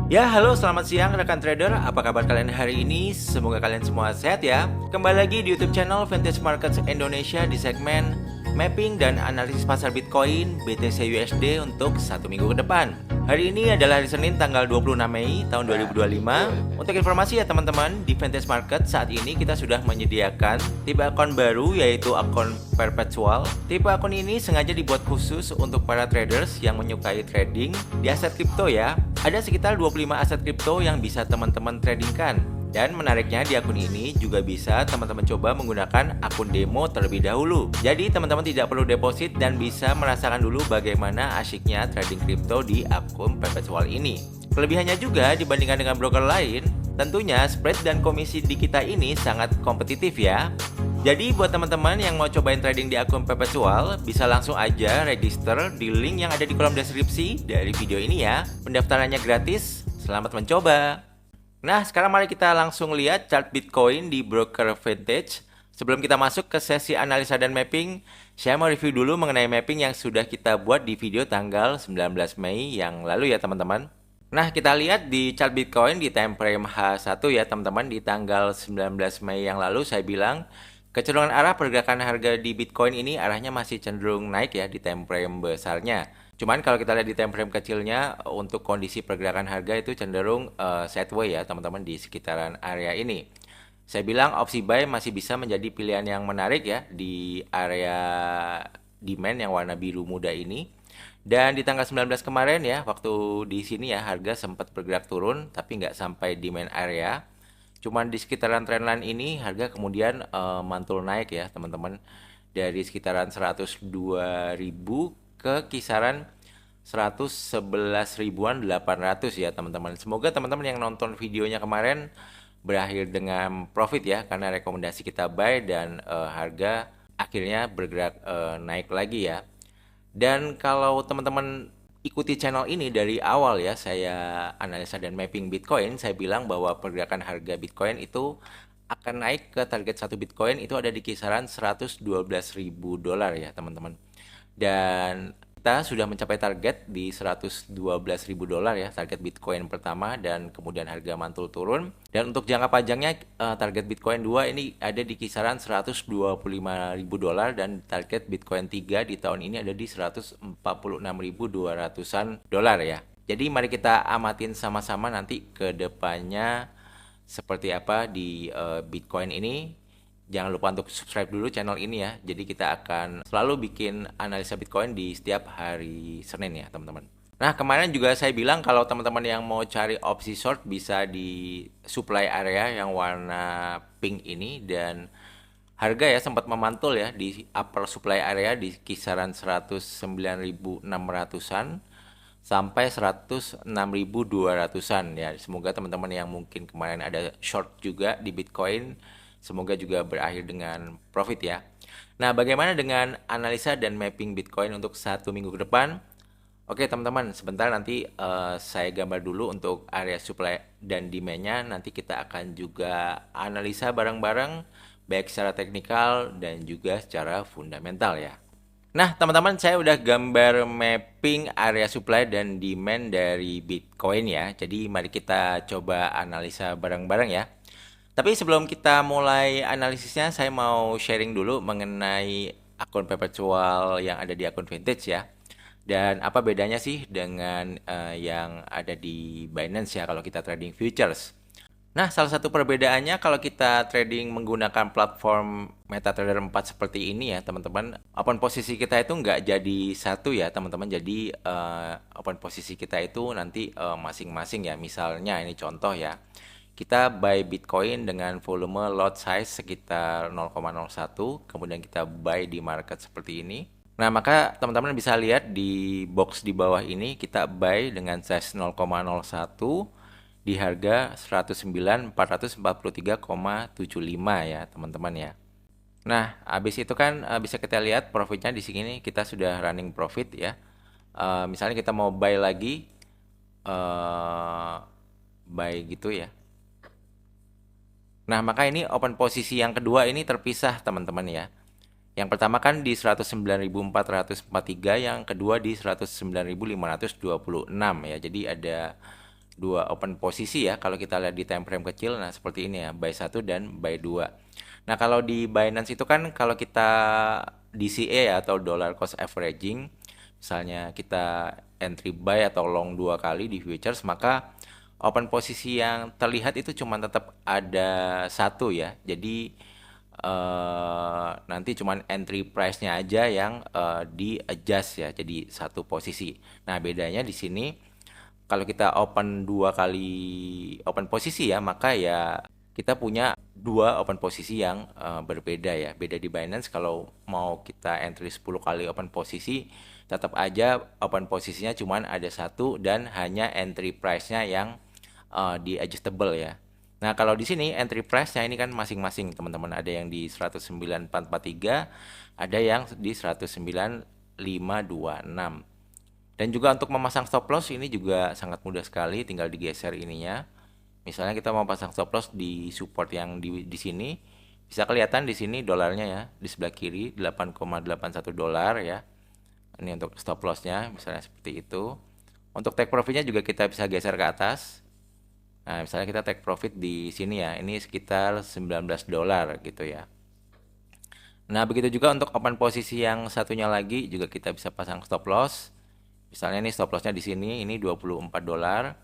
Ya, halo, selamat siang rekan trader. Apa kabar kalian hari ini? Semoga kalian semua sehat ya. Kembali lagi di YouTube channel Vintage Markets Indonesia di segmen mapping dan analisis pasar Bitcoin BTC USD untuk satu minggu ke depan. Hari ini adalah hari Senin tanggal 26 Mei tahun 2025. Untuk informasi ya teman-teman, di Vintage Market saat ini kita sudah menyediakan tipe akun baru yaitu akun perpetual. Tipe akun ini sengaja dibuat khusus untuk para traders yang menyukai trading di aset kripto ya. Ada sekitar 25 aset kripto yang bisa teman-teman tradingkan. Dan menariknya di akun ini juga bisa teman-teman coba menggunakan akun demo terlebih dahulu. Jadi teman-teman tidak perlu deposit dan bisa merasakan dulu bagaimana asyiknya trading kripto di akun perpetual ini. Kelebihannya juga dibandingkan dengan broker lain, tentunya spread dan komisi di kita ini sangat kompetitif ya. Jadi buat teman-teman yang mau cobain trading di akun perpetual, bisa langsung aja register di link yang ada di kolom deskripsi dari video ini ya. Pendaftarannya gratis, selamat mencoba. Nah, sekarang mari kita langsung lihat chart Bitcoin di broker Vintage. Sebelum kita masuk ke sesi analisa dan mapping, saya mau review dulu mengenai mapping yang sudah kita buat di video tanggal 19 Mei yang lalu ya teman-teman. Nah, kita lihat di chart Bitcoin di time frame H1 ya teman-teman. Di tanggal 19 Mei yang lalu saya bilang kecenderungan arah pergerakan harga di Bitcoin ini arahnya masih cenderung naik ya di time frame besarnya. Cuman kalau kita lihat di time frame kecilnya, untuk kondisi pergerakan harga itu cenderung sideways ya teman-teman di sekitaran area ini. Saya bilang opsi buy masih bisa menjadi pilihan yang menarik ya di area demand yang warna biru muda ini. Dan di tanggal 19 kemarin ya, waktu di sini ya harga sempat bergerak turun tapi nggak sampai demand area. Cuman di sekitaran trendline ini harga kemudian mantul naik ya teman-teman, dari sekitaran 102.000 ke kisaran 111 ribuan 800 ya teman-teman. Semoga teman-teman yang nonton videonya kemarin berakhir dengan profit ya, karena rekomendasi kita buy dan harga akhirnya bergerak naik lagi ya. Dan kalau teman-teman ikuti channel ini dari awal ya, saya analisa dan mapping Bitcoin, saya bilang bahwa pergerakan harga Bitcoin itu akan naik ke target satu Bitcoin itu ada di kisaran 112.000 dolar ya teman-teman. Dan kita sudah mencapai target di 112.000 dolar ya, target Bitcoin pertama, dan kemudian harga mantul turun. Dan untuk jangka panjangnya target Bitcoin 2 ini ada di kisaran 125.000 dolar, dan target Bitcoin 3 di tahun ini ada di 146.200-an dolar ya. Jadi mari kita amatin sama-sama nanti ke depannya seperti apa di Bitcoin ini. Jangan lupa untuk subscribe dulu channel ini ya. Jadi kita akan selalu bikin analisa Bitcoin di setiap hari Senin ya teman-teman. Nah, kemarin juga saya bilang kalau teman-teman yang mau cari opsi short bisa di supply area yang warna pink ini, dan harga ya sempat memantul ya di upper supply area di kisaran 109.600-an sampai 106.200-an ya. Semoga teman-teman yang mungkin kemarin ada short juga di Bitcoin, semoga juga berakhir dengan profit ya. Nah, bagaimana dengan analisa dan mapping Bitcoin untuk satu minggu ke depan? Oke teman-teman, sebentar nanti saya gambar dulu untuk area supply dan demand-nya. Nanti kita akan juga analisa bareng-bareng, baik secara teknikal dan juga secara fundamental ya. Nah, teman-teman, saya udah gambar mapping area supply dan demand dari Bitcoin ya. Jadi mari kita coba analisa bareng-bareng ya. Tapi sebelum kita mulai analisisnya, saya mau sharing dulu mengenai akun perpetual yang ada di akun Vintage ya. Dan apa bedanya sih dengan yang ada di Binance ya kalau kita trading futures. Nah, salah satu perbedaannya kalau kita trading menggunakan platform MetaTrader 4 seperti ini ya, teman-teman, open posisi kita itu nggak jadi satu ya, teman-teman. Jadi open posisi kita itu nanti masing-masing ya. Misalnya ini contoh ya. Kita buy Bitcoin dengan volume lot size sekitar 0,01, kemudian kita buy di market seperti ini. Nah, maka teman-teman bisa lihat di box di bawah ini kita buy dengan size 0,01 di harga 109.443,75 ya, teman-teman ya. Nah, habis itu kan bisa kita lihat profitnya di sini kita sudah running profit ya. Misalnya kita mau buy lagi, buy gitu ya. Nah, maka ini open posisi yang kedua ini terpisah teman-teman ya. Yang pertama kan di 109.443, yang kedua di 109.526 ya. Jadi ada dua open posisi ya kalau kita lihat di time frame kecil. Nah, seperti ini ya, buy 1 dan buy 2. Nah, kalau di Binance itu kan kalau kita DCA ya atau dollar cost averaging, misalnya kita entry buy atau long dua kali di futures, maka open posisi yang terlihat itu cuma tetap ada satu ya. Jadi nanti cuman entry price-nya aja yang di adjust ya jadi satu posisi. Nah, bedanya di sini kalau kita open dua kali open posisi ya, maka ya kita punya dua open posisi yang berbeda ya. Beda di Binance kalau mau kita entry 10 kali open posisi, tetap aja open posisinya cuman ada satu dan hanya entry price-nya yang di adjustable ya. Nah, kalau di sini entry price-nya ini kan masing-masing teman-teman, ada yang di 109.443, ada yang di 109.526. Dan juga untuk memasang stop loss ini juga sangat mudah sekali, tinggal digeser ininya. Misalnya kita mau pasang stop loss di support yang di sini, bisa kelihatan di sini dolarnya ya, di sebelah kiri 8,81 dolar ya. Ini untuk stop lossnya, misalnya seperti itu. Untuk take profitnya juga kita bisa geser ke atas. Nah, misalnya kita take profit di sini ya, ini sekitar 19 dolar gitu ya. Nah, begitu juga untuk open posisi yang satunya lagi juga kita bisa pasang stop loss. Misalnya nih stop lossnya di sini ini 24 dolar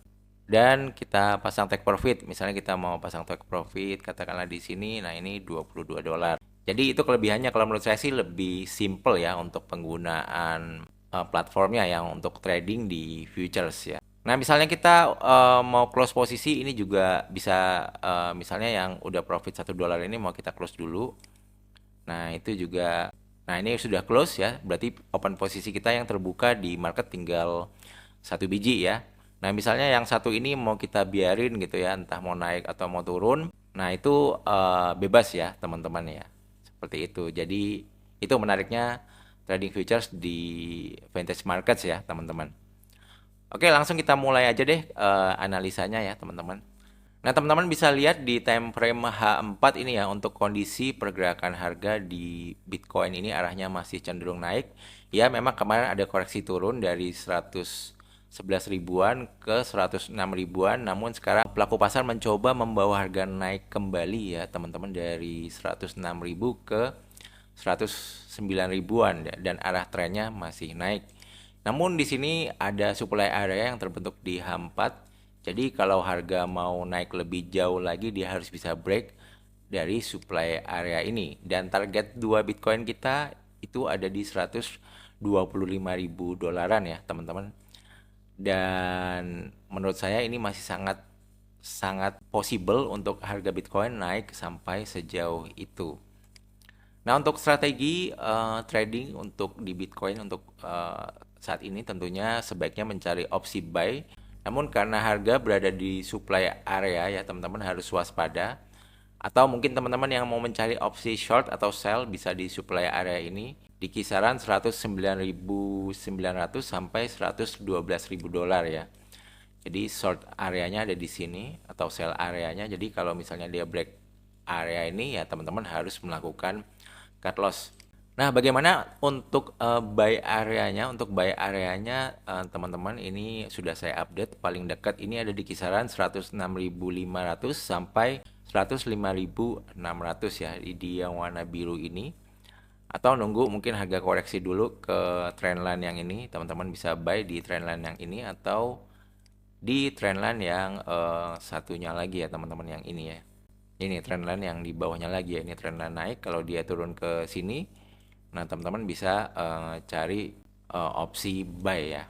dan kita pasang take profit. Misalnya kita mau pasang take profit katakanlah di sini, nah ini 22 dolar. Jadi itu kelebihannya kalau menurut saya sih lebih simple ya untuk penggunaan platformnya yang untuk trading di futures ya. Nah, misalnya kita mau close posisi ini juga bisa misalnya yang udah profit 1 dolar ini mau kita close dulu. Nah, itu juga. Nah, ini sudah close ya. Berarti open posisi kita yang terbuka di market tinggal satu biji ya. Nah, misalnya yang satu ini mau kita biarin gitu ya, entah mau naik atau mau turun. Nah, itu bebas ya, teman-teman ya. Seperti itu. Jadi, itu menariknya trading futures di Vantage Markets ya, teman-teman. Oke, langsung kita mulai aja deh analisanya ya, teman-teman. Nah, teman-teman bisa lihat di time frame H4 ini ya, untuk kondisi pergerakan harga di Bitcoin ini arahnya masih cenderung naik. Ya, memang kemarin ada koreksi turun dari 111 ribuan ke 106 ribuan, namun sekarang pelaku pasar mencoba membawa harga naik kembali ya, teman-teman, dari 106 ribu ke 109 ribuan dan arah trennya masih naik. Namun di sini ada supply area yang terbentuk di H4. Jadi kalau harga mau naik lebih jauh lagi dia harus bisa break dari supply area ini. Dan target 2 Bitcoin kita itu ada di 125.000 dolaran ya, teman-teman. Dan menurut saya ini masih sangat sangat possible untuk harga Bitcoin naik sampai sejauh itu. Nah, untuk strategi trading untuk di Bitcoin untuk saat ini tentunya sebaiknya mencari opsi buy. Namun karena harga berada di supply area ya, teman-teman harus waspada. Atau mungkin teman-teman yang mau mencari opsi short atau sell bisa di supply area ini di kisaran 109.900 sampai 112.000 dolar ya. Jadi short areanya ada di sini atau sell areanya. Jadi kalau misalnya dia break area ini ya teman-teman harus melakukan cut loss. Nah, bagaimana untuk buy areanya? Untuk buy areanya teman-teman ini sudah saya update. Paling dekat ini ada di kisaran 106.500 sampai 105.600 ya di yang warna biru ini. Atau nunggu mungkin harga koreksi dulu ke trendline yang ini. Teman-teman bisa buy di trendline yang ini atau di trendline yang satunya lagi ya, teman-teman, yang ini ya. Ini trendline yang di bawahnya lagi ya. Ini trendline naik, kalau dia turun ke sini. Nah, teman-teman bisa cari opsi buy ya.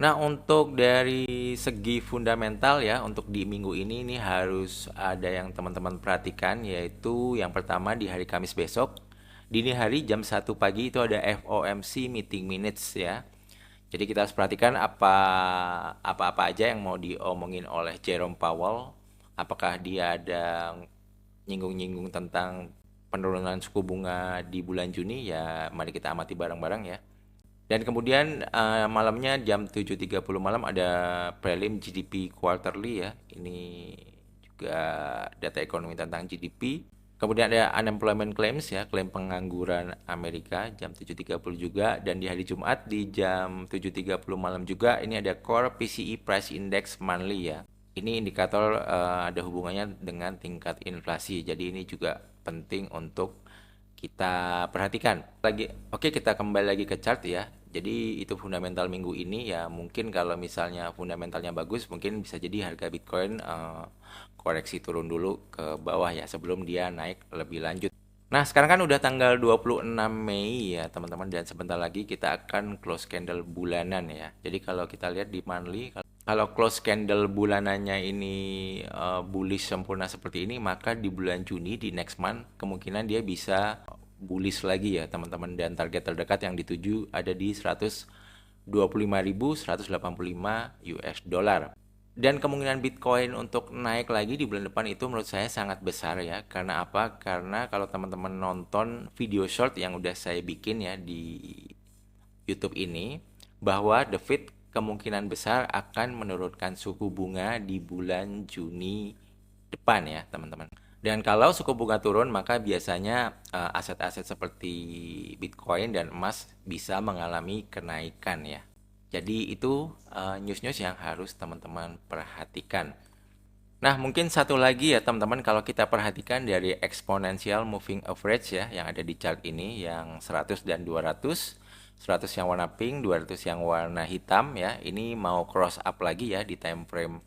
Nah, untuk dari segi fundamental ya, untuk di minggu ini harus ada yang teman-teman perhatikan, yaitu yang pertama di hari Kamis besok. Dini hari jam 1 pagi itu ada FOMC meeting minutes ya. Jadi kita harus perhatikan apa-apa aja yang mau diomongin oleh Jerome Powell. Apakah dia ada nyinggung-nyinggung tentang penurunan suku bunga di bulan Juni ya, mari kita amati bareng-bareng ya. Dan kemudian malamnya jam 7.30 malam ada prelim GDP quarterly ya. Ini juga data ekonomi tentang GDP. Kemudian ada unemployment claims ya, klaim pengangguran Amerika jam 7.30 juga. Dan di hari Jumat di jam 7.30 malam juga ini ada core PCE price index monthly ya. Ini indikator ada hubungannya dengan tingkat inflasi. Jadi ini juga penting untuk kita perhatikan. Oke, kita kembali lagi ke chart ya. Jadi itu fundamental minggu ini ya. Mungkin kalau misalnya fundamentalnya bagus, mungkin bisa jadi harga Bitcoin koreksi turun dulu ke bawah ya sebelum dia naik lebih lanjut. Nah, sekarang kan udah tanggal 26 Mei ya, teman-teman, dan sebentar lagi kita akan close candle bulanan ya. Jadi kalau kita lihat di monthly, kalau close candle bulanannya ini bullish sempurna seperti ini, maka di bulan Juni di next month kemungkinan dia bisa bullish lagi ya, teman-teman, dan target terdekat yang dituju ada di 125.185 US dollar. Dan kemungkinan Bitcoin untuk naik lagi di bulan depan itu menurut saya sangat besar ya. Karena apa? Karena kalau teman-teman nonton video short yang udah saya bikin ya di YouTube ini, bahwa The Fed kemungkinan besar akan menurunkan suku bunga di bulan Juni depan ya, teman-teman. Dan kalau suku bunga turun, maka biasanya aset-aset seperti Bitcoin dan emas bisa mengalami kenaikan ya. Jadi itu news-news yang harus teman-teman perhatikan. Nah, mungkin satu lagi ya teman-teman, kalau kita perhatikan dari exponential moving average ya yang ada di chart ini, yang 100 dan 200, 100 yang warna pink, 200 yang warna hitam ya, ini mau cross up lagi ya di time frame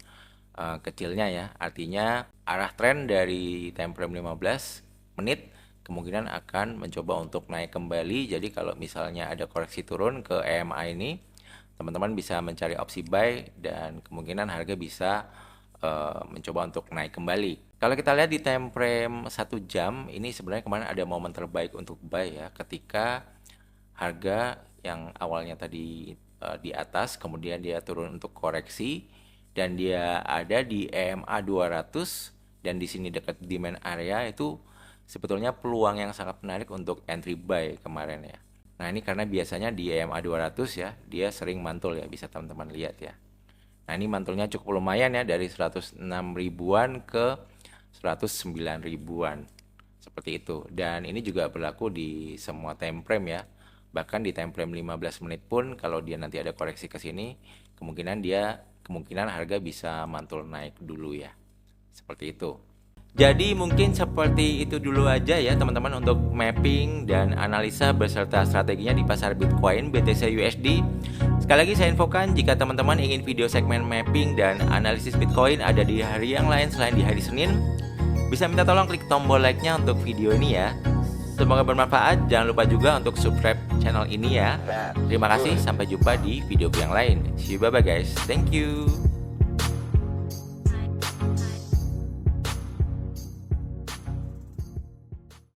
kecilnya ya. Artinya arah tren dari time frame 15 menit kemungkinan akan mencoba untuk naik kembali. Jadi kalau misalnya ada koreksi turun ke EMA ini, teman-teman bisa mencari opsi buy dan kemungkinan harga bisa mencoba untuk naik kembali. Kalau kita lihat di time frame 1 jam, ini sebenarnya kemarin ada momen terbaik untuk buy ya, ketika harga yang awalnya tadi di atas, kemudian dia turun untuk koreksi dan dia ada di EMA 200 dan di sini dekat demand area, itu sebetulnya peluang yang sangat menarik untuk entry buy kemarin ya. Nah, ini karena biasanya di EMA 200 ya, dia sering mantul ya, bisa teman-teman lihat ya. Nah, ini mantulnya cukup lumayan ya, dari 106 ribuan ke 109 ribuan. Seperti itu. Dan ini juga berlaku di semua time frame ya. Bahkan di time frame 15 menit pun kalau dia nanti ada koreksi ke sini, kemungkinan harga bisa mantul naik dulu ya. Seperti itu. Jadi mungkin seperti itu dulu aja ya teman-teman untuk mapping dan analisa beserta strateginya di pasar Bitcoin BTC USD. Sekali lagi saya infokan, jika teman-teman ingin video segmen mapping dan analisis Bitcoin ada di hari yang lain selain di hari Senin, bisa minta tolong klik tombol like-nya untuk video ini ya. Semoga bermanfaat, jangan lupa juga untuk subscribe channel ini ya. Terima kasih, sampai jumpa di video yang lain. See you, bye bye guys, thank you.